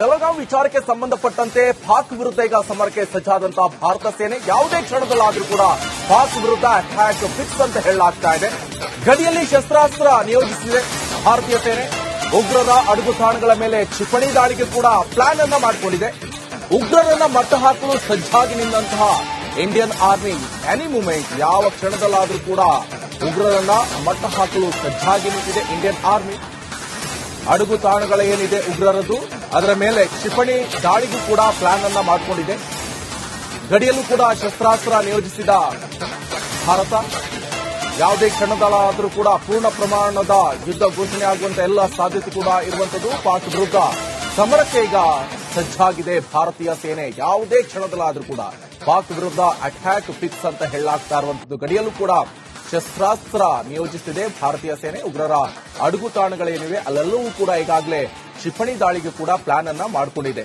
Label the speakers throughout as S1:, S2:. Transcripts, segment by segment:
S1: ಬೆಳಗಾವಿ ವಿಚಾರಕ್ಕೆ ಸಂಬಂಧಪಟ್ಟಂತೆ ಪಾಕ್ ವಿರುದ್ಧ ಈಗ ಸಮರಕ್ಕೆ ಸಜ್ಜಾದಂತಹ ಭಾರತ ಸೇನೆ ಯಾವುದೇ ಕ್ಷಣದಲ್ಲಾದರೂ ಕೂಡ ಪಾಕ್ ವಿರುದ್ಧ ಅಟ್ಯಾಕ್ ಫಿಕ್ಸ್ ಅಂತ ಹೇಳಲಾಗ್ತಾ ಇದೆ. ಗಡಿಯಲ್ಲಿ ಶಸ್ತ್ರಾಸ್ತ್ರ ನಿಯೋಜಿಸಿದೆ ಭಾರತೀಯ ಸೇನೆ. ಉಗ್ರರ ಅಡಗುತಾಣಗಳ ಮೇಲೆ ಕ್ಷಿಪಣಿ ದಾಳಿಗೆ ಕೂಡ ಪ್ಲಾನ್ ಅನ್ನ ಮಾಡಿಕೊಂಡಿದೆ. ಉಗ್ರರನ್ನ ಮಟ್ಟ ಹಾಕಲು ಸಜ್ಜಾಗಿ ನಿಂತಹ ಇಂಡಿಯನ್ ಆರ್ಮಿ ಎನಿ ಮೂಮೆಂಟ್ ಯಾವ ಕ್ಷಣದಲ್ಲಾದರೂ ಕೂಡ ಉಗ್ರರನ್ನ ಮಟ್ಟ ಹಾಕಲು ಸಜ್ಜಾಗಿ ನಿಂತಿದೆ ಇಂಡಿಯನ್ ಆರ್ಮಿ. ಅಡಗುತಾಣಗಳ ಏನಿದೆ ಉಗ್ರರದ್ದು ಅದರ ಮೇಲೆ ಕ್ಷಿಪಣಿ ದಾಳಿಗೂ ಕೂಡ ಪ್ಲಾನ್ ಅನ್ನ ಮಾಡಿಕೊಂಡಿದೆ. ಗಡಿಯಲ್ಲೂ ಕೂಡ ಶಸ್ತ್ರಾಸ್ತ್ರ ನಿಯೋಜಿಸಿದ ಭಾರತ ಯಾವುದೇ ಕ್ಷಣದಲ್ಲಾದರೂ ಕೂಡ ಪೂರ್ಣ ಪ್ರಮಾಣದ ಯುದ್ಧ ಘೋಷಣೆ ಆಗುವಂತ ಎಲ್ಲ ಸಾಧ್ಯತೆ ಕೂಡ ಇರುವಂತದ್ದು. ಪಾಕ್ ವಿರುದ್ಧ ಸಮರಕ್ಕೆ ಈಗ ಸಜ್ಜಾಗಿದೆ ಭಾರತೀಯ ಸೇನೆ. ಯಾವುದೇ ಕ್ಷಣದಲ್ಲಾದರೂ ಕೂಡ ಪಾಕ್ ವಿರುದ್ಧ ಅಟ್ಯಾಕ್ ಫಿಕ್ಸ್ ಅಂತ ಹೇಳಲಾಗ್ತಾ ಇರುವಂತದ್ದು. ಗಡಿಯಲ್ಲೂ ಕೂಡ ಶಸ್ತ್ರಾಸ್ತ್ರ ನಿಯೋಜಿಸಿದೆ ಭಾರತೀಯ ಸೇನೆ. ಉಗ್ರರ ಅಡಗುತಾಣಗಳೇನಿವೆ ಅಲ್ಲೆಲ್ಲವೂ ಕೂಡ ಈಗಾಗಲೇ ಕ್ಷಿಪಣಿ ದಾಳಿಗೆ ಕೂಡ ಪ್ಲಾನ್ ಅನ್ನ ಮಾಡಿಕೊಂಡಿದೆ.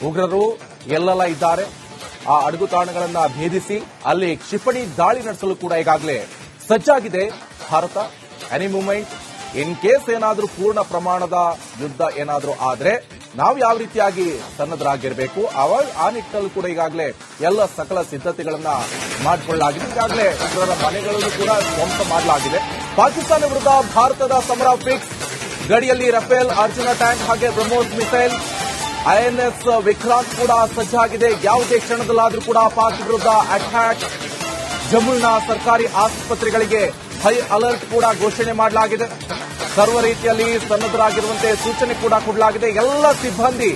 S1: ಉಗ್ರರು ಎಲ್ಲೆಲ್ಲ ಇದ್ದಾರೆ ಆ ಅಡಗುತಾಣಗಳನ್ನ ಭೇದಿಸಿ ಅಲ್ಲಿ ಕ್ಷಿಪಣಿ ದಾಳಿ ನಡೆಸಲು ಕೂಡ ಈಗಾಗಲೇ ಸಜ್ಜಾಗಿದೆ Bharat. Any moment in case ಏನಾದರೂ ಪೂರ್ಣ ಪ್ರಮಾಣದ ಯುದ್ಧ ಏನಾದರೂ ಆದ್ರೆ ನಾವು ಯಾವ ರೀತಿಯಾಗಿ ಸನ್ನದ್ಧರಾಗಿರಬೇಕು ಆ ನಿಟ್ಟಿನಲ್ಲೂ ಕೂಡ ಈಗಾಗಲೇ ಎಲ್ಲ ಸಕಲ ಸಿದ್ಧತೆಗಳನ್ನ ಮಾಡಿಕೊಳ್ಳಲಾಗಿದೆ. ಈಗಾಗಲೇ ಉಗ್ರರ ಮನೆಗಳನ್ನು ಕೂಡ ಧ್ವಂಸ ಮಾಡಲಾಗಿದೆ. ಪಾಕಿಸ್ತಾನ ವಿರುದ್ಧ ಭಾರತದ ಸಮರ ಫಿಕ್ಸ್. ಗಡಿಯಲ್ಲಿ ರಫೇಲ್, ಅರ್ಜುನ ಟ್ಯಾಂಕ್ ಹಾಗೆ ಬ್ರಹ್ಮೋಸ್ ಮಿಸೈಲ್, ಐಎನ್ಎಸ್ ವಿಕ್ರಾಂತ್ ಕೂಡ ಸಜ್ಜಾಗಿದೆ. ಯಾವುದೇ ಕ್ಷಣದಲ್ಲಾದರೂ ಕೂಡ ಪಾಕ್ ವಿರುದ್ಧ ಅಟ್ಯಾಕ್. ಜಮ್ಮುವಿನ ಸರ್ಕಾರಿ ಆಸ್ಪತ್ರೆಗಳಿಗೆ ಹೈ ಅಲರ್ಟ್ ಕೂಡ ಘೋಷಣೆ ಮಾಡಲಾಗಿದೆ. ಸರ್ವ ರೀತಿಯಲ್ಲಿ ಸನ್ನದ್ಧರಾಗಿರುವಂತೆ ಸೂಚನೆ ಕೂಡ ಕೊಡಲಾಗಿದೆ. ಎಲ್ಲ ಸಿಬ್ಬಂದಿ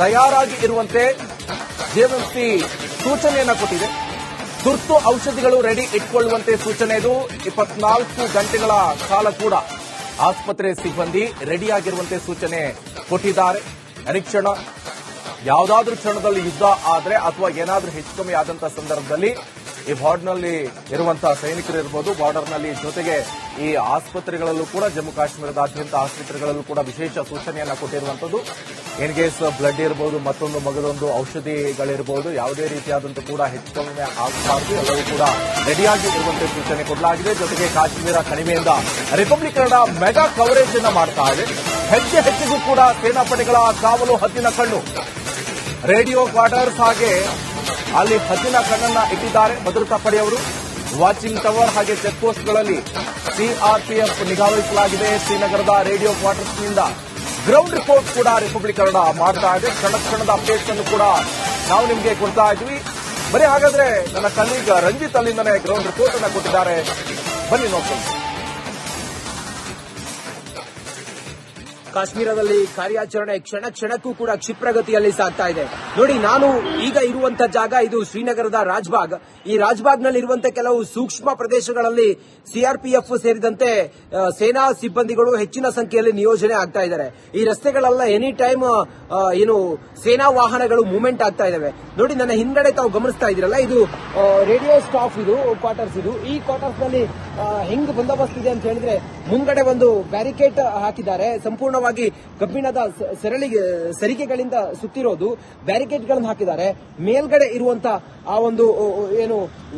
S1: ತಯಾರಾಗಿ ಇರುವಂತೆ ಜೆಎಂಸಿ ಸೂಚನೆಯನ್ನ ಕೊಟ್ಟಿದೆ. ತುರ್ತು ಔಷಧಿಗಳು ರೆಡಿ ಇಟ್ಕೊಳ್ಳುವಂತೆ ಸೂಚನೆ ಇದು. 24 ಗಂಟೆಗಳ ಕಾಲ ಕೂಡ ಆಸ್ಪತ್ರೆ ಸಿಬ್ಬಂದಿ ರೆಡಿಯಾಗಿರುವಂತೆ ಸೂಚನೆ ಕೊಟ್ಟಿದ್ದಾರೆ. ಅನಿಕ್ಷಣ ಯಾವುದಾದ್ರೂ ಕ್ಷಣದಲ್ಲಿ ಯುದ್ಧ ಆದರೆ ಅಥವಾ ಏನಾದರೂ ಹೆಚ್ಚು ಕಮ್ಮಿ ಆದಂತಹ ಸಂದರ್ಭದಲ್ಲಿ ಈ ಬಾರ್ಡರ್ನಲ್ಲಿ ಇರುವಂತಹ ಸೈನಿಕರು ಇರಬಹುದು, ಬಾರ್ಡರ್ನಲ್ಲಿ ಜೊತೆಗೆ ಈ ಆಸ್ಪತ್ರೆಗಳಲ್ಲೂ ಕೂಡ ಜಮ್ಮು ಕಾಶ್ಮೀರದಾದ್ಯಂತ ಆಸ್ಪತ್ರೆಗಳಲ್ಲೂ ಕೂಡ ವಿಶೇಷ ಸೂಚನೆಯನ್ನ ಕೊಟ್ಟಿರುವಂತದ್ದು. ಇನ್ ಕೇಸ್ ಬ್ಲಡ್ ಇರಬಹುದು, ಮತ್ತೊಂದು ಮಗದೊಂದು ಔಷಧಿಗಳಿರಬಹುದು, ಯಾವುದೇ ರೀತಿಯಾದಂತೂ ಕೂಡ ಹೆಚ್ಚು ಕಮ್ಮಿ ಆಗಬಾರದು, ಎಲ್ಲವೂ ಕೂಡ ರೆಡಿಯಾಗಿ ಇರುವಂತೆ ಸೂಚನೆ ಕೊಡಲಾಗಿದೆ. ಜೊತೆಗೆ ಕಾಶ್ಮೀರ ಕಣಿವೆಯಿಂದ ರಿಪಬ್ಲಿಕ್ ಮೆಗಾ ಕವರೇಜ್ ಅನ್ನ ಮಾಡ್ತಾ ಇದೆ. ಹೆಜ್ಜೆ ಹೆಜ್ಜೆಗೂ ಕೂಡ ಸೇನಾಪಡೆಗಳ ಕಾವಲು ಹದ್ದಿನ ಕಣ್ಣು. ರೇಡಿಯೋ ಕ್ವಾರ್ಟರ್ಸ್ ಹಾಗೆ ಅಲ್ಲಿ ಹದ್ದಿನ ಕಣ್ಣನ್ನ ಇಟ್ಟಿದ್ದಾರೆ ಭದ್ರತಾ ಪಡೆಯವರು. ವಾಚಿಂಗ್ ಟವರ್ ಹಾಗೆ ಚೆಕ್ ಪೋಸ್ಟ್ಗಳಲ್ಲಿ ಸಿಆರ್ಪಿಎಫ್ ನಿಗಾವಹಿಸಲಾಗಿದೆ. ಶ್ರೀನಗರದ ರೇಡಿಯೋ ಕ್ವಾರ್ಟರ್ಸ್ನಿಂದ ಗ್ರೌಂಡ್ ರಿಪೋರ್ಟ್ ಕೂಡ ರಿಪಬ್ಲಿಕ್ ಕನ್ನಡ ಮಾಡ್ತಾ ಇದೆ. ಕ್ಷಣ ಕ್ಷಣದ ಅಪ್ಡೇಟ್ಸ್ ಅನ್ನು ಕೂಡ ನಾವು ನಿಮಗೆ ಕೊಡ್ತಾ ಇದ್ವಿ. ಬರೀ ಹಾಗಾದ್ರೆ ನನ್ನ ಕಲೀಗ್ ರಂಜಿತ್ ಅಲ್ಲಿಂದನೇ ಗ್ರೌಂಡ್ ರಿಪೋರ್ಟ್ ಅನ್ನ ಕೊಟ್ಟಿದ್ದಾರೆ, ಬನ್ನಿ ನೋಡ್ಕೊಂಡು.
S2: ಕಾಶ್ಮೀರದಲ್ಲಿ ಕಾರ್ಯಾಚರಣೆ ಕ್ಷಣ ಕ್ಷಣಕ್ಕೂ ಕೂಡ ಕ್ಷಿಪ್ರಗತಿಯಲ್ಲಿ ಸಾಗ್ತಾ ಇದೆ. ನೋಡಿ, ನಾನು ಈಗ ಇರುವಂತಹ ಜಾಗ ಇದು ಶ್ರೀನಗರದ ರಾಜ್ಬಾಗ್. ಈ ರಾಜ್ಬಾಗ್ನಲ್ಲಿ ಇರುವಂತಹ ಕೆಲವು ಸೂಕ್ಷ್ಮ ಪ್ರದೇಶಗಳಲ್ಲಿ ಸಿಆರ್ಪಿಎಫ್ ಸೇರಿದಂತೆ ಸೇನಾ ಸಿಬ್ಬಂದಿಗಳು ಹೆಚ್ಚಿನ ಸಂಖ್ಯೆಯಲ್ಲಿ ನಿಯೋಜನೆ ಆಗ್ತಾ ಇದ್ದಾರೆ. ಈ ರಸ್ತೆಗಳೆಲ್ಲ ಎನಿ ಟೈಮ್ ಸೇನಾ ವಾಹನಗಳು ಮೂವ್ಮೆಂಟ್ ಆಗ್ತಾ ಇದಾವೆ. ನೋಡಿ, ನನ್ನ ಹಿಂದ್ಗಡೆ ತಾವು ಗಮನಿಸ್ತಾ ಇದ್ದೀರಲ್ಲ, ಇದು ರೇಡಿಯೋ ಸ್ಟಾಫ್, ಇದು ಕ್ವಾರ್ಟರ್ಸ್. ಈ ಕ್ವಾರ್ಟರ್ಸ್ ನಲ್ಲಿ ಹೆಂಗ್ ಬಂದೋಬಸ್ತ್ ಇದೆ ಅಂತ ಹೇಳಿದ್ರೆ, ಮುಂದ್ಗಡೆ ಒಂದು ಬ್ಯಾರಿಕೇಡ್ ಹಾಕಿದ್ದಾರೆ. ಸಂಪೂರ್ಣವಾಗಿ ಕಬ್ಬಿಣದ ಸರಿಗೆಗಳಿಂದ ಸುತ್ತಿರೋದು ಬ್ಯಾರಿಕೇಡ್ಗಳನ್ನು ಹಾಕಿದ್ದಾರೆ. ಮೇಲ್ಗಡೆ ಇರುವಂತಹ ಆ ಒಂದು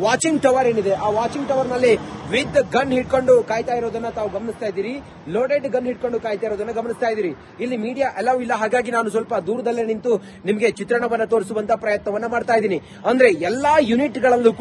S2: ವಾಚಿಂಗ್ ಟವರ್ ಏನಿದೆ, ಆ ವಾಚಿಂಗ್ ಟವರ್ ನಲ್ಲಿ ವಿತ್ ಗನ್ ಹಿಡ್ಕೊಂಡು ಕಾಯ್ತಾ ಇರೋದನ್ನ ತಾವು ಗಮನಿಸ್ತಾ ಇದ್ದೀರಿ. ಲೋಡೆಡ್ ಗನ್ ಹಿಡ್ಕೊಂಡು ಕಾಯ್ತಾ ಇರೋದನ್ನ ಗಮನಿಸ್ತಾ ಇದ್ದೀರಿ. ಇಲ್ಲಿ ಮೀಡಿಯಾ ಅಲೌ ಇಲ್ಲ, ಹಾಗಾಗಿ ನಾನು ಸ್ವಲ್ಪ ದೂರದಲ್ಲೇ ನಿಂತು ನಿಮಗೆ ಚಿತ್ರಣವನ್ನ ತೋರಿಸುವಂತ ಪ್ರಯತ್ನವನ್ನ ಮಾಡ್ತಾ ಇದ್ದೀನಿ. ಅಂದ್ರೆ ಎಲ್ಲಾ ಯೂನಿಟ್ಗಳಲ್ಲೂ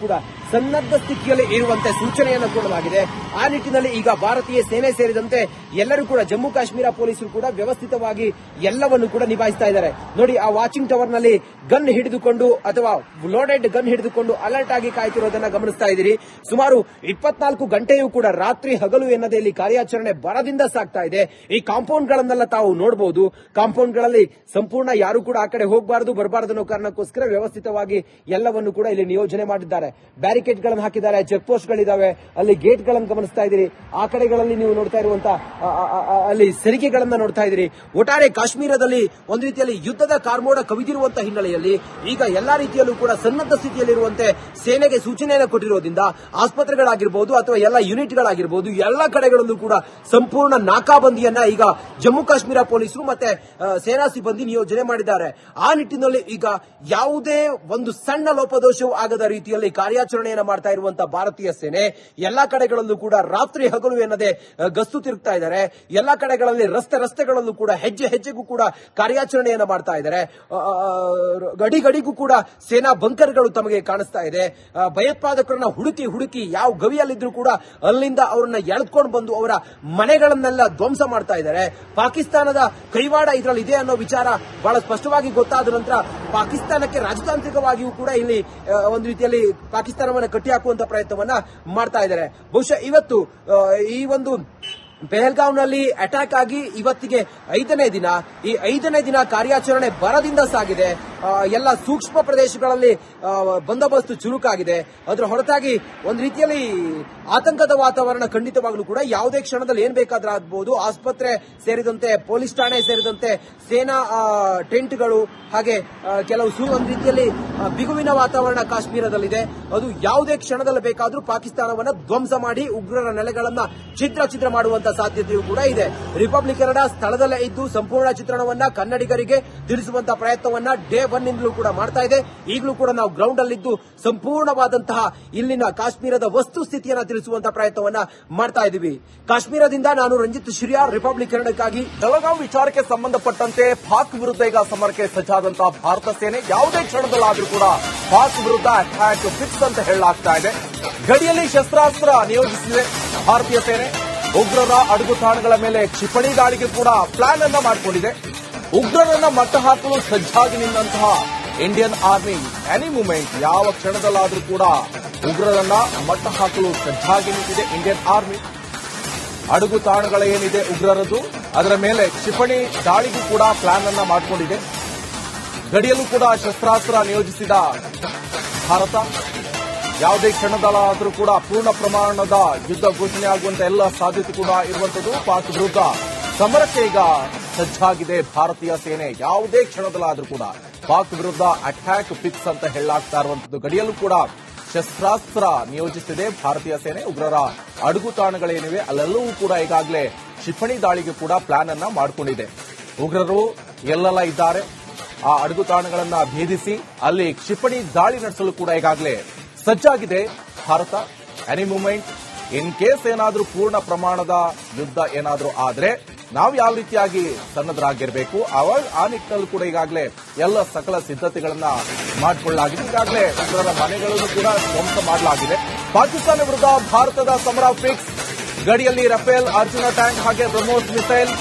S2: ಕೂಡ ಸನ್ನದ್ಧ ಸ್ಥಿತಿಯಲ್ಲಿ ಇರುವಂತೆ ಸೂಚನೆಯನ್ನು ಕೊಡಲಾಗಿದೆ. ಆ ನಿಟ್ಟಿನಲ್ಲಿ ಈಗ ಭಾರತೀಯ ಸೇನೆ ಸೇರಿದಂತೆ ಎಲ್ಲರೂ ಕೂಡ ಜಮ್ಮು ಕಾಶ್ಮೀರ ಪೊಲೀಸರು ಕೂಡ ವ್ಯವಸ್ಥಿತವಾಗಿ ಎಲ್ಲವನ್ನು ಕೂಡ ನಿಭಾಯಿಸ್ತಾ ಇದ್ದಾರೆ. ನೋಡಿ, ಆ ವಾಚಿಂಗ್ ಟವರ್ ನಲ್ಲಿ ಗನ್ ಹಿಡಿದುಕೊಂಡು ಅಥವಾ ಲೋಡೆಡ್ ಗನ್ ಹಿಡಿದುಕೊಂಡು ಅಲರ್ಟ್ ಆಗಿ ಕಾಯ್ತಿರೋದನ್ನ ಗಮನಿಸ್ತಾ ಇದ್ದೀರಿ. ಸುಮಾರು 24 ಗಂಟೆಯೂ ಕೂಡ ರಾತ್ರಿ ಹಗಲು ಎನ್ನದೇ ಇಲ್ಲಿ ಕಾರ್ಯಾಚರಣೆ ಬರದಿಂದ ಸಾಗ್ತಾ ಇದೆ. ಈ ಕಾಂಪೌಂಡ್ ಗಳನ್ನೆಲ್ಲ ತಾವು ನೋಡಬಹುದು. ಕಾಂಪೌಂಡ್ ಗಳಲ್ಲಿ ಸಂಪೂರ್ಣ ಯಾರು ಕೂಡ ಆ ಕಡೆ ಹೋಗಬಾರದು, ಬರಬಾರದು ಅನ್ನೋ ಕಾರಣಕ್ಕೋಸ್ಕರ ವ್ಯವಸ್ಥಿತವಾಗಿ ಎಲ್ಲವನ್ನು ಕೂಡ ಇಲ್ಲಿ ನಿಯೋಜನೆ ಮಾಡಿದ್ದಾರೆ. ಬ್ಯಾರಿಕೇಡ್ ಗಳನ್ನು ಹಾಕಿದ್ದಾರೆ, ಚೆಕ್ ಪೋಸ್ಟ್ ಗಳಿದಾವೆ, ಅಲ್ಲಿ ಗೇಟ್ ಗಳನ್ನು ಗಮನಿಸ್ತಾ ಇದ್ದೀರಿ. ಆ ಕಡೆಗಳಲ್ಲಿ ನೀವು ನೋಡ್ತಾ ಇರುವಂತಹ ಅಲ್ಲಿ ಸರಿಗೆಗಳನ್ನ ನೋಡ್ತಾ ಇದ್ದೀರಿ. ಒಟ್ಟಾರೆ ಕಾಶ್ಮೀರದಲ್ಲಿ ಒಂದು ರೀತಿಯಲ್ಲಿ ಯುದ್ಧದ ಕಾರ್ಮೋಡ ಕವಿದಿರುವಂತಹ ಹಿನ್ನೆಲೆಯಲ್ಲಿ ಈಗ ಎಲ್ಲಾ ರೀತಿಯಲ್ಲೂ ಕೂಡ ಸನ್ನದ್ಧ ಸ್ಥಿತಿಯಲ್ಲಿರುವಂತೆ ಸೇನೆಗೆ ಸೂಚನೆಯನ್ನು ಕೊಟ್ಟಿರೋದ್ರಿಂದ ಆಸ್ಪತ್ರೆಗಳಾಗಿರ್ಬೋದು ಅಥವಾ ಎಲ್ಲ ಯೂನಿಟ್ಗಳಾಗಿರ್ಬೋದು ಎಲ್ಲ ಕಡೆಗಳಲ್ಲೂ ಕೂಡ ಸಂಪೂರ್ಣ ನಾಕಾಬಂದಿಯನ್ನ ಈಗ ಜಮ್ಮು ಕಾಶ್ಮೀರ ಪೊಲೀಸರು ಮತ್ತೆ ಸೇನಾ ಸಿಬ್ಬಂದಿ ನಿಯೋಜನೆ ಮಾಡಿದ್ದಾರೆ. ಆ ನಿಟ್ಟಿನಲ್ಲಿ ಈಗ ಯಾವುದೇ ಒಂದು ಸಣ್ಣ ಲೋಪದೋಷವೂ ಆಗದ ರೀತಿಯಲ್ಲಿ ಕಾರ್ಯಾಚರಣೆಯನ್ನು ಮಾಡ್ತಾ ಇರುವಂತಹ ಭಾರತೀಯ ಸೇನೆ ಎಲ್ಲಾ ಕಡೆಗಳಲ್ಲೂ ಕೂಡ ರಾತ್ರಿ ಹಗಲು ಎನ್ನದೆ ಗಸ್ತು ತಿರುಗ್ತಾ ಇದ್ದಾರೆ. ಎಲ್ಲಾ ಕಡೆಗಳಲ್ಲಿ ರಸ್ತೆಗಳಲ್ಲೂ ಕೂಡ ಹೆಜ್ಜೆಗೂ ಕೂಡ ಕಾರ್ಯಾಚರಣೆಯನ್ನು ಮಾಡ್ತಾ ಇದ್ದಾರೆ. ಗಡಿಗೂ ಕೂಡ ಸೇನಾ ಬಂಕರ್ಗಳು ತಮಗೆ ಕಾಣಿಸ್ತಾ ಇದೆ. ಭಯೋತ್ಪಾದಕರನ್ನ ಹುಡುಕಿ ಯಾವ ಗವಿಯಲ್ಲಿದ್ರು ಕೂಡ ಅಲ್ಲಿಂದ ಅವರನ್ನ ಎಳೆದುಕೊಂಡು ಬಂದು ಅವರ ಮನೆಗಳನ್ನೆಲ್ಲ ಧ್ವಂಸ ಮಾಡ್ತಾ ಇದ್ದಾರೆ. ಪಾಕಿಸ್ತಾನದ ಕೈವಾಡ ಇದರಲ್ಲಿ ಇದೆ ಅನ್ನೋ ವಿಚಾರ ಬಹಳ ಸ್ಪಷ್ಟವಾಗಿ ಗೊತ್ತಾದ ನಂತರ ಪಾಕಿಸ್ತಾನಕ್ಕೆ ರಾಜತಾಂತ್ರಿಕವಾಗಿಯೂ ಕೂಡ ಇಲ್ಲಿ ಒಂದು ರೀತಿಯಲ್ಲಿ ಪಾಕಿಸ್ತಾನವನ್ನು ಕಟ್ಟಿಹಾಕುವಂತ ಪ್ರಯತ್ನವನ್ನ ಮಾಡ್ತಾ ಇದ್ದಾರೆ. ಬಹುಶಃ ಇವತ್ತು ಈ ಒಂದು ಪೆಹಲ್ಗಾಂವ್ನಲ್ಲಿ ಅಟ್ಯಾಕ್ ಆಗಿ ಇವತ್ತಿಗೆ 5ನೇ ದಿನ. ಈ 5ನೇ ದಿನ ಕಾರ್ಯಾಚರಣೆ ಭರದಿಂದ ಸಾಗಿದೆ. ಎಲ್ಲ ಸೂಕ್ಷ್ಮ ಪ್ರದೇಶಗಳಲ್ಲಿ ಬಂದೋಬಸ್ತ್ ಚುರುಕಾಗಿದೆ. ಅದರ ಹೊರತಾಗಿ ಒಂದು ರೀತಿಯಲ್ಲಿ ಆತಂಕದ ವಾತಾವರಣ ಖಂಡಿತವಾಗ್ಲೂ ಕೂಡ ಯಾವುದೇ ಕ್ಷಣದಲ್ಲಿ ಏನ್ ಬೇಕಾದ್ರೂ ಆಗಬಹುದು. ಆಸ್ಪತ್ರೆ ಸೇರಿದಂತೆ ಪೊಲೀಸ್ ಠಾಣೆ ಸೇರಿದಂತೆ ಸೇನಾ ಟೆಂಟ್ಗಳು ಹಾಗೆ ಕೆಲವು ಒಂದು ರೀತಿಯಲ್ಲಿ ಬಿಗುವಿನ ವಾತಾವರಣ ಕಾಶ್ಮೀರದಲ್ಲಿದೆ. ಅದು ಯಾವುದೇ ಕ್ಷಣದಲ್ಲಿ ಬೇಕಾದ್ರೂ ಪಾಕಿಸ್ತಾನವನ್ನ ಧ್ವಂಸ ಮಾಡಿ ಉಗ್ರರ ನೆಲೆಗಳನ್ನ ಛಿದ್ರ ಮಾಡುವಂತ ಸಾಧ್ಯತೆಯೂ ಕೂಡ ಇದೆ. ರಿಪಬ್ಲಿಕ್ ಕನ್ನಡ ಸ್ಥಳದಲ್ಲೇ ಇದ್ದು ಸಂಪೂರ್ಣ ಚಿತ್ರಣವನ್ನ ಕನ್ನಡಿಗರಿಗೆ ತಿಳಿಸುವಂತ ಪ್ರಯತ್ನವನ್ನ ಡೇ 1 ನಿಂದಲೂ ಕೂಡ ಮಾಡ್ತಾ ಇದೆ. ಈಗಲೂ ಕೂಡ ನಾವು ಗ್ರೌಂಡ್ ಅಲ್ಲಿದ್ದು ಸಂಪೂರ್ಣವಾದಂತಹ ಇಲ್ಲಿನ ಕಾಶ್ಮೀರದ ವಸ್ತು ಸ್ಥಿತಿಯನ್ನ ತಿಳಿಸುವಂತ ಪ್ರಯತ್ನವನ್ನ ಮಾಡ್ತಾ ಇದ್ದೀವಿ. ಕಾಶ್ಮೀರದಿಂದ ನಾನು ರಂಜಿತ್ ಶಿರಿಯಾರ್, ರಿಪಬ್ಲಿಕ್ ಕನ್ನಡಕ್ಕಾಗಿ.
S1: ಬೆಳಗಾವಿ ವಿಚಾರಕ್ಕೆ ಸಂಬಂಧಪಟ್ಟಂತೆ ಪಾಕ್ ವಿರುದ್ಧ ಈಗ ಸಮರಕ್ಕೆ ಸಜ್ಜಾದಂತಹ ಭಾರತ ಸೇನೆ ಯಾವುದೇ ಕ್ಷಣದಲ್ಲಾದ್ರೂ ಕೂಡ ಪಾಕ್ ವಿರುದ್ಧ ಅಟ್ಯಾಕ್ ಫಿಕ್ಸ್ ಅಂತ ಹೇಳಲಾಗ್ತಾ ಇದೆ. ಗಡಿಯಲ್ಲಿ ಶಸ್ತ್ರಾಸ್ತ್ರ ನಿಯೋಜಿಸಿದೆ ಭಾರತೀಯ ಸೇನೆ. ಉಗ್ರರ ಅಡಗುತಾಣಗಳ ಮೇಲೆ ಕ್ಷಿಪಣಿ ದಾಳಿಗೆ ಕೂಡ ಪ್ಲಾನ್ ಅನ್ನ ಮಾಡಿಕೊಂಡಿದೆ. ಉಗ್ರರನ್ನ ಮಟ್ಟ ಹಾಕಲು ಸಜ್ಜಾಗಿ ನಿಂತಹ ಇಂಡಿಯನ್ ಆರ್ಮಿ ಎನಿ ಮೂಮೆಂಟ್ ಯಾವ ಕ್ಷಣದಲ್ಲಾದ್ರೂ ಕೂಡ ಉಗ್ರರನ್ನ ಮಟ್ಟ ಹಾಕಲು ಸಜ್ಜಾಗಿ ನಿಂತಿದೆ ಇಂಡಿಯನ್ ಆರ್ಮಿ. ಅಡಗುತಾಣಗಳ ಏನಿದೆ ಉಗ್ರರದ್ದು ಅದರ ಮೇಲೆ ಕ್ಷಿಪಣಿ ದಾಳಿಗೂ ಕೂಡ ಪ್ಲಾನ್ ಅನ್ನ ಮಾಡಿಕೊಂಡಿದೆ. ಗಡಿಯಲ್ಲೂ ಕೂಡ ಶಸ್ತ್ರಾಸ್ತ್ರ ನಿಯೋಜಿಸಿದ ಭಾರತ ಯಾವುದೇ ಕ್ಷಣದಲ್ಲಾದರೂ ಕೂಡ ಪೂರ್ಣ ಪ್ರಮಾಣದ ಯುದ್ಧ ಘೋಷಣೆ ಆಗುವಂತ ಎಲ್ಲ ಸಾಧ್ಯತೆ ಕೂಡ ಇರುವಂತದ್ದು. ಪಾಕ್ ವಿರುದ್ಧ ಸಮರಕ್ಕೆ ಈಗ ಸಜ್ಜಾಗಿದೆ ಭಾರತೀಯ ಸೇನೆ. ಯಾವುದೇ ಕ್ಷಣದಲ್ಲಾದರೂ ಕೂಡ ಪಾಕ್ ವಿರುದ್ಧ ಅಟ್ಯಾಕ್ ಫಿಕ್ಸ್ ಅಂತ ಹೇಳಲಾಗ್ತಾ ಇರುವಂತದ್ದು. ಗಡಿಯಲ್ಲೂ ಕೂಡ ಶಸ್ತ್ರಾಸ್ತ್ರ ನಿಯೋಜಿಸಿದೆ ಭಾರತೀಯ ಸೇನೆ. ಉಗ್ರರ ಅಡಗುತಾಣಗಳೇನಿವೆ ಅಲ್ಲೆಲ್ಲವೂ ಕೂಡ ಈಗಾಗಲೇ ಕ್ಷಿಪಣಿ ದಾಳಿಗೆ ಕೂಡ ಪ್ಲಾನ್ ಅನ್ನ ಮಾಡಿಕೊಂಡಿದೆ. ಉಗ್ರರು ಎಲ್ಲೆಲ್ಲ ಇದ್ದಾರೆ ಆ ಅಡಗುತಾಣಗಳನ್ನ ಭೇದಿಸಿ ಅಲ್ಲಿ ಕ್ಷಿಪಣಿ ದಾಳಿ ನಡೆಸಲು ಕೂಡ ಈಗಾಗಲೇ ಸಜ್ಜಾಗಿದೆ Bharat. Any moment in case ಏನಾದರೂ ಪೂರ್ಣ ಪ್ರಮಾಣದ ಯುದ್ಧ ಏನಾದರೂ ಆದ್ರೆ ನಾವು ಯಾವ ರೀತಿಯಾಗಿ ಸನ್ನದ್ಧರಾಗಿರಬೇಕು ಆ ನಿಟ್ಟಿನಲ್ಲಿ ಕೂಡ ಈಗಾಗಲೇ ಎಲ್ಲ ಸಕಲ ಸಿದ್ಧತೆಗಳನ್ನ ಮಾಡಿಕೊಳ್ಳಲಾಗಿದೆ. ಈಗಾಗಲೇ ಉಗ್ರರ ಮನೆಗಳನ್ನು ಕೂಡ ಧ್ವಂಸ ಮಾಡಲಾಗಿದೆ. ಪಾಕಿಸ್ತಾನ ವಿರುದ್ಧ ಭಾರತದ ಸಮರ ಫಿಕ್ಸ್. ಗಡಿಯಲ್ಲಿ ರಫೇಲ್, ಅರ್ಜುನ ಟ್ಯಾಂಕ್ ಹಾಗೆ ಬ್ರಹ್ಮೋಸ್ ಮಿಸೈಲ್,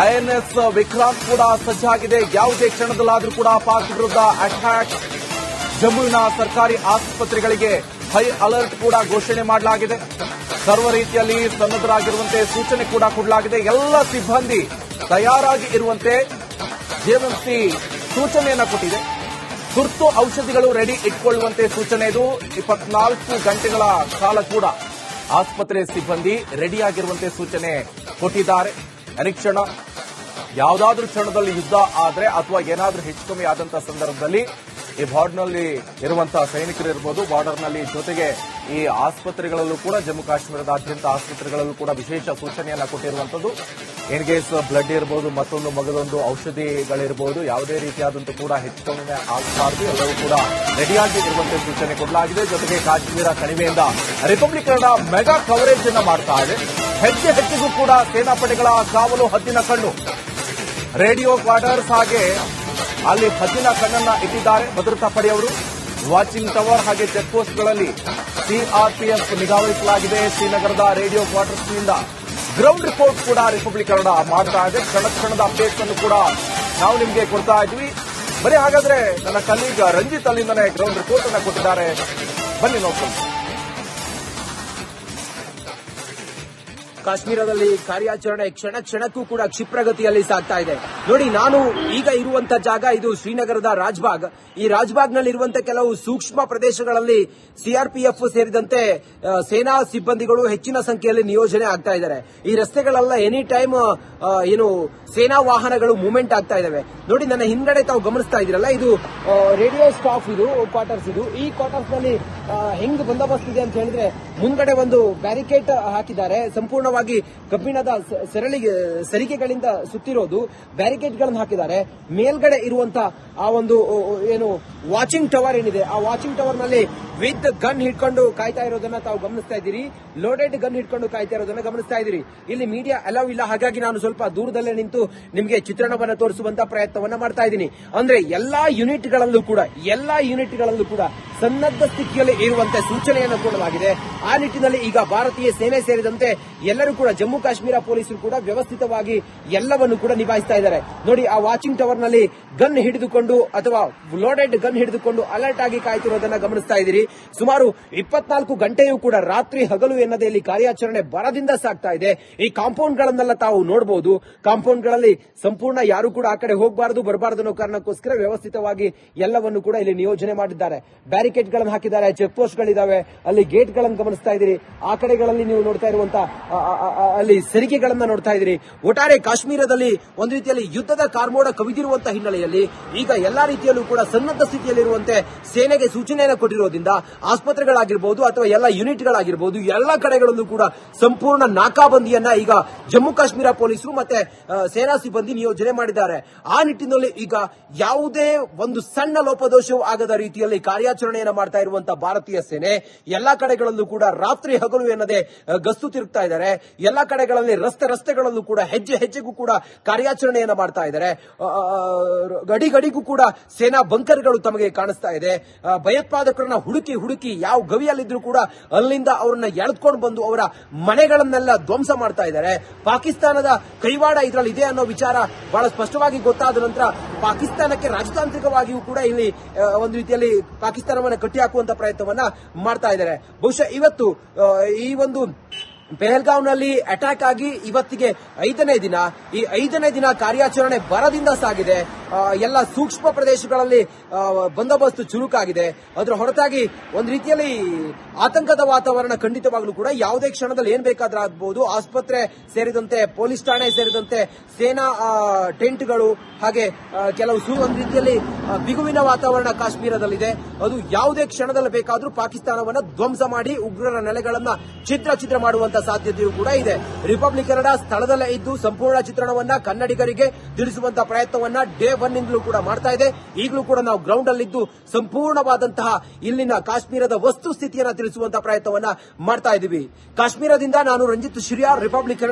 S1: ಐಎನ್ಎಸ್ ವಿಕ್ರಾಂತ್ ಕೂಡ ಸಜ್ಜಾಗಿದೆ. ಯಾವುದೇ ಕ್ಷಣದಲ್ಲಾದರೂ ಕೂಡ ಪಾಕ್ ವಿರುದ್ಧ ಅಟ್ಯಾಕ್. ಜಮ್ಮುವಿನ ಸರ್ಕಾರಿ ಆಸ್ಪತ್ರೆಗಳಿಗೆ ಹೈ ಅಲರ್ಟ್ ಕೂಡ ಘೋಷಣೆ ಮಾಡಲಾಗಿದೆ. ಸರ್ವ ರೀತಿಯಲ್ಲಿ ಸನ್ನದ್ಧರಾಗಿರುವಂತೆ ಸೂಚನೆ ಕೂಡ ಕೊಡಲಾಗಿದೆ. ಎಲ್ಲ ಸಿಬ್ಬಂದಿ ತಯಾರಾಗಿ ಇರುವಂತೆ ಜೆಎಂಸಿ ಸೂಚನೆಯನ್ನ ಕೊಟ್ಟಿದೆ. ತುರ್ತು ಔಷಧಿಗಳು ರೆಡಿ ಇಟ್ಕೊಳ್ಳುವಂತೆ ಸೂಚನೆ ಇದು. 24 ಗಂಟೆಗಳ ಕಾಲ ಕೂಡ ಆಸ್ಪತ್ರೆ ಸಿಬ್ಬಂದಿ ರೆಡಿಯಾಗಿರುವಂತೆ ಸೂಚನೆ ಕೊಟ್ಟಿದ್ದಾರೆ. ಅನಿಕ್ಷಣ ಯಾವುದಾದ್ರೂ ಕ್ಷಣದಲ್ಲಿ ಯುದ್ಧ ಆದ್ರೆ ಅಥವಾ ಏನಾದ್ರೂ ಹೆಚ್ಚು ಕಮ್ಮಿ ಆದಂತಹ ಸಂದರ್ಭದಲ್ಲಿ ಈ ಬಾರ್ಡರ್ನಲ್ಲಿ ಇರುವಂತಹ ಸೈನಿಕರು ಇರಬಹುದು, ಬಾರ್ಡರ್ನಲ್ಲಿ ಜೊತೆಗೆ ಈ ಆಸ್ಪತ್ರೆಗಳಲ್ಲೂ ಕೂಡ ಜಮ್ಮು ಕಾಶ್ಮೀರದಾದ್ಯಂತ ಆಸ್ಪತ್ರೆಗಳಲ್ಲೂ ಕೂಡ ವಿಶೇಷ ಸೂಚನೆಯನ್ನ ಕೊಟ್ಟಿರುವಂತದ್ದು. ಇನ್ಕೇಸ್ ಬ್ಲಡ್ ಇರಬಹುದು, ಮತ್ತೊಂದು ಮಗದೊಂದು ಔಷಧಿಗಳಿರಬಹುದು, ಯಾವುದೇ ರೀತಿಯಾದಂತೂ ಕೂಡ ಹೆಚ್ಚು ಕಮ್ಮಿ ಆಗಬಾರದು, ಎಲ್ಲವೂ ಕೂಡ ರೆಡಿಯಾಗಿ ಇರುವಂತೆ ಸೂಚನೆ ಕೊಡಲಾಗಿದೆ. ಜೊತೆಗೆ ಕಾಶ್ಮೀರ ಕಣಿವೆಯಿಂದ ರಿಪಬ್ಲಿಕ್ ಕನ್ನಡ ಮೆಗಾ ಕವರೇಜ್ ಅನ್ನ ಮಾಡ್ತಾ ಇದೆ. ಹೆಜ್ಜೆಗೂ ಕೂಡ ಸೇನಾಪಡೆಗಳ ಕಾವಲು ಹದ್ದಿನ ಕಣ್ಣು. ರೇಡಿಯೋ ಕ್ವಾರ್ಟರ್ಸ್ ಹಾಗೆ ಅಲ್ಲಿ ಹದ್ದಿನ ಕಣ್ಣನ್ನ ಇಟ್ಟಿದ್ದಾರೆ ಭದ್ರತಾ ಪಡೆಯವರು. ವಾಚಿಂಗ್ ಟವರ್ ಹಾಗೆ ಚೆಕ್ ಪೋಸ್ಟ್ಗಳಲ್ಲಿ ಸಿಆರ್ಪಿಎಫ್ ನಿಗಾ ವಹಿಸಲಾಗಿದೆ. ಶ್ರೀನಗರದ ರೇಡಿಯೋ ಕ್ವಾರ್ಟರ್ಸ್ನಿಂದ ಗ್ರೌಂಡ್ ರಿಪೋರ್ಟ್ ಕೂಡ ರಿಪಬ್ಲಿಕ್ ಕನ್ನಡ ಮಾಡ್ತಾ ಇದೆ. ಕ್ಷಣದ ಅಪ್ಡೇಟ್ಸ್ ಅನ್ನು ಕೂಡ ನಾವು ನಿಮಗೆ ಕೊಡ್ತಾ ಇದ್ವಿ. ಬರೀ ಹಾಗಾದ್ರೆ ನನ್ನ ಕಲೀಗ್ ರಂಜಿತ್ ಅಲ್ಲಿಂದನೇ ಗ್ರೌಂಡ್ ರಿಪೋರ್ಟ್ ಅನ್ನ ಕೊಟ್ಟಿದ್ದಾರೆ, ಬನ್ನಿ ನೋಡ್ಕೊಂಡು.
S2: ಕಾಶ್ಮೀರದಲ್ಲಿ ಕಾರ್ಯಾಚರಣೆ ಕ್ಷಣ ಕ್ಷಣಕ್ಕೂ ಕೂಡ ಕ್ಷಿಪ್ರಗತಿಯಲ್ಲಿ ಸಾಗ್ತಾ ಇದೆ. ನೋಡಿ, ನಾನು ಈಗ ಇರುವಂತ ಜಾಗ ಇದು ಶ್ರೀನಗರದ ರಾಜ್ಬಾಗ್. ಈ ರಾಜ್ಬಾಗ್ನಲ್ಲಿ ಇರುವಂತಹ ಕೆಲವು ಸೂಕ್ಷ್ಮ ಪ್ರದೇಶಗಳಲ್ಲಿ ಸಿಆರ್ಪಿಎಫ್ ಸೇರಿದಂತೆ ಸೇನಾ ಸಿಬ್ಬಂದಿಗಳು ಹೆಚ್ಚಿನ ಸಂಖ್ಯೆಯಲ್ಲಿ ನಿಯೋಜನೆ ಆಗ್ತಾ ಇದ್ದಾರೆ. ಈ ರಸ್ತೆಗಳೆಲ್ಲ ಎನಿ ಟೈಮ್ ಸೇನಾ ವಾಹನಗಳು ಮೂವ್ಮೆಂಟ್ ಆಗ್ತಾ ಇದಾವೆ. ನೋಡಿ, ನನ್ನ ಹಿಂದ್ಗಡೆ ತಾವು ಗಮನಿಸ್ತಾ ಇದ್ದೀರಲ್ಲ, ಇದು ರೇಡಿಯೋ ಸ್ಟಾಫ್, ಇದು ಕ್ವಾರ್ಟರ್ಸ್. ಈ ಕ್ವಾರ್ಟರ್ಸ್ ನಲ್ಲಿ ಹೆಂಗ್ ಬಂದೋಬಸ್ತ್ ಇದೆ ಅಂತ ಹೇಳಿದ್ರೆ, ಮುಂದ್ಗಡೆ ಒಂದು ಬ್ಯಾರಿಕೇಡ್ ಹಾಕಿದ್ದಾರೆ, ಸಂಪೂರ್ಣವಾಗಿ ಕಬ್ಬಿಣದ ಸರಿಗೆಗಳಿಂದ ಸುತ್ತಿರೋದು ಬ್ಯಾರಿಕೇಡ್ ಗಳನ್ನು ಹಾಕಿದ್ದಾರೆ. ಮೇಲ್ಗಡೆ ಇರುವಂತ ಆ ಒಂದು ವಾಚಿಂಗ್ ಟವರ್ ಏನಿದೆ, ಆ ವಾಚಿಂಗ್ ಟವರ್ ನಲ್ಲಿ ವಿತ್ ಗನ್ ಹಿಡ್ಕೊಂಡು ಕಾಯ್ತಾ ಇರೋದನ್ನ ತಾವು ಗಮನಿಸ್ತಾ ಇದ್ದೀರಿ. ಲೋಡೆಡ್ ಗನ್ ಹಿಡ್ಕೊಂಡು ಕಾಯ್ತಾ ಇರೋದನ್ನ ಗಮನಿಸ್ತಾ ಇದ್ದೀರಿ. ಇಲ್ಲಿ ಮೀಡಿಯಾ ಅಲೌ ಇಲ್ಲ, ಹಾಗಾಗಿ ನಾನು ಸ್ವಲ್ಪ ದೂರದಲ್ಲೇ ನಿಂತು ನಿಮಗೆ ಚಿತ್ರಣವನ್ನು ತೋರಿಸುವಂತ ಪ್ರಯತ್ನವನ್ನ ಮಾಡ್ತಾ ಇದ್ದೀನಿ. ಅಂದ್ರೆ ಎಲ್ಲಾ ಯೂನಿಟ್ಗಳಲ್ಲೂ ಕೂಡ ಸನ್ನದ್ಧ ಸ್ಥಿತಿಯಲ್ಲಿ ಇರುವಂತೆ ಸೂಚನೆಯನ್ನು ಕೊಡಲಾಗಿದೆ. ಆ ನಿಟ್ಟಿನಲ್ಲಿ ಈಗ ಭಾರತೀಯ ಸೇನೆ ಸೇರಿದಂತೆ ಎಲ್ಲರೂ ಕೂಡ, ಜಮ್ಮು ಕಾಶ್ಮೀರ ಪೊಲೀಸರು ಕೂಡ ವ್ಯವಸ್ಥಿತವಾಗಿ ಎಲ್ಲವನ್ನು ಕೂಡ ನಿಭಾಯಿಸ್ತಾ ಇದ್ದಾರೆ. ನೋಡಿ, ಆ ವಾಚಿಂಗ್ ಟವರ್ ನಲ್ಲಿ ಗನ್ ಹಿಡಿದುಕೊಂಡು ಅಥವಾ ಲೋಡೆಡ್ ಗನ್ ಹಿಡಿದುಕೊಂಡು ಅಲರ್ಟ್ ಆಗಿ ಕಾಯ್ತಿರೋದನ್ನ ಗಮನಿಸ್ತಾ ಇದ್ದೀರಿ. ಸುಮಾರು 24 ಗಂಟೆಯೂ ಕೂಡ ರಾತ್ರಿ ಹಗಲು ಎನ್ನದೇ ಇಲ್ಲಿ ಕಾರ್ಯಾಚರಣೆ ಬರದಿಂದ ಸಾಗ್ತಾ ಇದೆ. ಈ ಕಾಂಪೌಂಡ್ ಗಳನ್ನೆಲ್ಲ ತಾವು ನೋಡಬಹುದು. ಕಾಂಪೌಂಡ್ ಗಳಲ್ಲಿ ಸಂಪೂರ್ಣ ಯಾರು ಕೂಡ ಆ ಕಡೆ ಹೋಗಬಾರದು, ಬರಬಾರದು ಅನ್ನೋ ಕಾರಣಕ್ಕೋಸ್ಕರ ವ್ಯವಸ್ಥಿತವಾಗಿ ಎಲ್ಲವನ್ನು ಕೂಡ ಇಲ್ಲಿ ನಿಯೋಜನೆ ಮಾಡಿದ್ದಾರೆ. ಬ್ಯಾರಿಕೇಡ್ ಗಳನ್ನು ಹಾಕಿದ್ದಾರೆ, ಚೆಕ್ ಪೋಸ್ಟ್ ಗಳಿದಾವೆ, ಅಲ್ಲಿ ಗೇಟ್ ಗಳನ್ನು ಗಮನಿಸ್ತಾ ಇದ್ದೀರಿ. ಆ ಕಡೆಗಳಲ್ಲಿ ನೀವು ನೋಡ್ತಾ ಇರುವಂತಹ ಅಲ್ಲಿ ಸರಿಗೆಗಳನ್ನ ನೋಡ್ತಾ ಇದ್ದೀರಿ. ಒಟ್ಟಾರೆ ಕಾಶ್ಮೀರದಲ್ಲಿ ಒಂದು ರೀತಿಯಲ್ಲಿ ಯುದ್ಧದ ಕಾರ್ಮೋಡ ಕವಿದಿರುವಂತಹ ಹಿನ್ನೆಲೆಯಲ್ಲಿ ಈಗ ಎಲ್ಲಾ ರೀತಿಯಲ್ಲೂ ಕೂಡ ಸನ್ನದ್ಧ ಸ್ಥಿತಿಯಲ್ಲಿರುವಂತೆ ಸೇನೆಗೆ ಸೂಚನೆಯನ್ನು ಕೊಟ್ಟಿರೋದ್ರಿಂದ ಆಸ್ಪತ್ರೆಗಳಾಗಿರ್ಬೋದು ಅಥವಾ ಎಲ್ಲ ಯೂನಿಟ್ಗಳಾಗಿರ್ಬೋದು ಎಲ್ಲ ಕಡೆಗಳಲ್ಲೂ ಕೂಡ ಸಂಪೂರ್ಣ ನಾಕಾಬಂದಿಯನ್ನ ಈಗ ಜಮ್ಮು ಕಾಶ್ಮೀರ ಪೊಲೀಸರು ಮತ್ತೆ ಸೇನಾ ಸಿಬ್ಬಂದಿ ನಿಯೋಜನೆ ಮಾಡಿದ್ದಾರೆ. ಆ ನಿಟ್ಟಿನಲ್ಲಿ ಈಗ ಯಾವುದೇ ಒಂದು ಸಣ್ಣ ಲೋಪದೋಷವೂ ಆಗದ ರೀತಿಯಲ್ಲಿ ಕಾರ್ಯಾಚರಣೆಯನ್ನು ಮಾಡ್ತಾ ಇರುವಂತಹ ಭಾರತೀಯ ಸೇನೆ ಎಲ್ಲಾ ಕಡೆಗಳಲ್ಲೂ ಕೂಡ ರಾತ್ರಿ ಹಗಲು ಎನ್ನದೆ ಗಸ್ತು ತಿರುಗ್ತಾ ಇದ್ದಾರೆ. ಎಲ್ಲಾ ಕಡೆಗಳಲ್ಲಿ ರಸ್ತೆಗಳಲ್ಲೂ ಕೂಡ ಹೆಜ್ಜೆಗೂ ಕೂಡ ಕಾರ್ಯಾಚರಣೆಯನ್ನು ಮಾಡ್ತಾ ಇದ್ದಾರೆ. ಗಡಿಗೂ ಕೂಡ ಸೇನಾ ಬಂಕರ್ಗಳು ತಮಗೆ ಕಾಣಿಸ್ತಾ ಇದೆ. ಭಯೋತ್ಪಾದಕರನ್ನ ಹುಡುಕಿ ಯಾವ ಗವಿಯಲ್ಲಿದ್ರು ಕೂಡ ಅಲ್ಲಿಂದ ಅವರನ್ನ ಎಳೆದುಕೊಂಡು ಬಂದು ಅವರ ಮನೆಗಳನ್ನೆಲ್ಲ ಧ್ವಂಸ ಮಾಡ್ತಾ ಇದ್ದಾರೆ. ಪಾಕಿಸ್ತಾನದ ಕೈವಾಡ ಇದರಲ್ಲಿ ಇದೆ ಅನ್ನೋ ವಿಚಾರ ಬಹಳ ಸ್ಪಷ್ಟವಾಗಿ ಗೊತ್ತಾದ ನಂತರ ಪಾಕಿಸ್ತಾನಕ್ಕೆ ರಾಜತಾಂತ್ರಿಕವಾಗಿಯೂ ಕೂಡ ಇಲ್ಲಿ ಒಂದು ರೀತಿಯಲ್ಲಿ ಪಾಕಿಸ್ತಾನವನ್ನು ಕಟ್ಟಿ ಹಾಕುವಂತ ಪ್ರಯತ್ನವನ್ನ ಮಾಡ್ತಾ ಇದ್ದಾರೆ. ಬಹುಶಃ ಇವತ್ತು ಈ ಒಂದು ಪೆಹಲ್ಗಾಂವ್ನಲ್ಲಿ ಅಟ್ಯಾಕ್ ಆಗಿ ಇವತ್ತಿಗೆ 5ನೇ ದಿನ. ಈ 5ನೇ ದಿನ ಕಾರ್ಯಾಚರಣೆ ಬರದಿಂದ ಸಾಗಿದೆ. ಎಲ್ಲ ಸೂಕ್ಷ್ಮ ಪ್ರದೇಶಗಳಲ್ಲಿ ಬಂದೋಬಸ್ತ್ ಚುರುಕಾಗಿದೆ. ಅದರ ಹೊರತಾಗಿ ಒಂದು ರೀತಿಯಲ್ಲಿ ಆತಂಕದ ವಾತಾವರಣ ಖಂಡಿತವಾಗ್ಲೂ ಕೂಡ ಯಾವುದೇ ಕ್ಷಣದಲ್ಲಿ ಏನ್ ಬೇಕಾದ್ರೂ ಆಗಬಹುದು. ಆಸ್ಪತ್ರೆ ಸೇರಿದಂತೆ ಪೊಲೀಸ್ ಠಾಣೆ ಸೇರಿದಂತೆ ಸೇನಾ ಟೆಂಟ್ಗಳು ಹಾಗೆ ಕೆಲವು ಒಂದು ರೀತಿಯಲ್ಲಿ ಬಿಗುವಿನ ವಾತಾವರಣ ಕಾಶ್ಮೀರದಲ್ಲಿದೆ. ಅದು ಯಾವುದೇ ಕ್ಷಣದಲ್ಲಿ ಬೇಕಾದ್ರೂ ಪಾಕಿಸ್ತಾನವನ್ನ ಧ್ವಂಸ ಮಾಡಿ ಉಗ್ರರ ನೆಲೆಗಳನ್ನ ಛಿದ್ರ ಮಾಡುವಂತ ಸಾಧ್ಯತೆಯೂ ಕೂಡ ಇದೆ. ರಿಪಬ್ಲಿಕ್ ಕನ್ನಡ ಸ್ಥಳದಲ್ಲೇ ಇದ್ದು ಸಂಪೂರ್ಣ ಚಿತ್ರಣವನ್ನ ಕನ್ನಡಿಗರಿಗೆ ತಿಳಿಸುವಂತಹ ಪ್ರಯತ್ನವನ್ನ ಡೇ 1 ಇಂದಲೂ ಕೂಡ ಮಾಡ್ತಾ ಇದೆ. ಈಗಲೂ ಕೂಡ ನಾವು ಗ್ರೌಂಡ್ ಅಲ್ಲಿದ್ದು ಸಂಪೂರ್ಣವಾದಂತಹ ಇಲ್ಲಿನ ಕಾಶ್ಮೀರದ ವಸ್ತುಸ್ಥಿತಿಯನ್ನ ತಿಳಿಸುವಂತಹ ಪ್ರಯತ್ನವನ್ನ ಮಾಡ್ತಾ ಇದ್ದೀವಿ. ಕಾಶ್ಮೀರದಿಂದ ನಾನು ರಂಜಿತ್ ಶಿರ್ಯಾರ್, ರಿಪಬ್ಲಿಕ್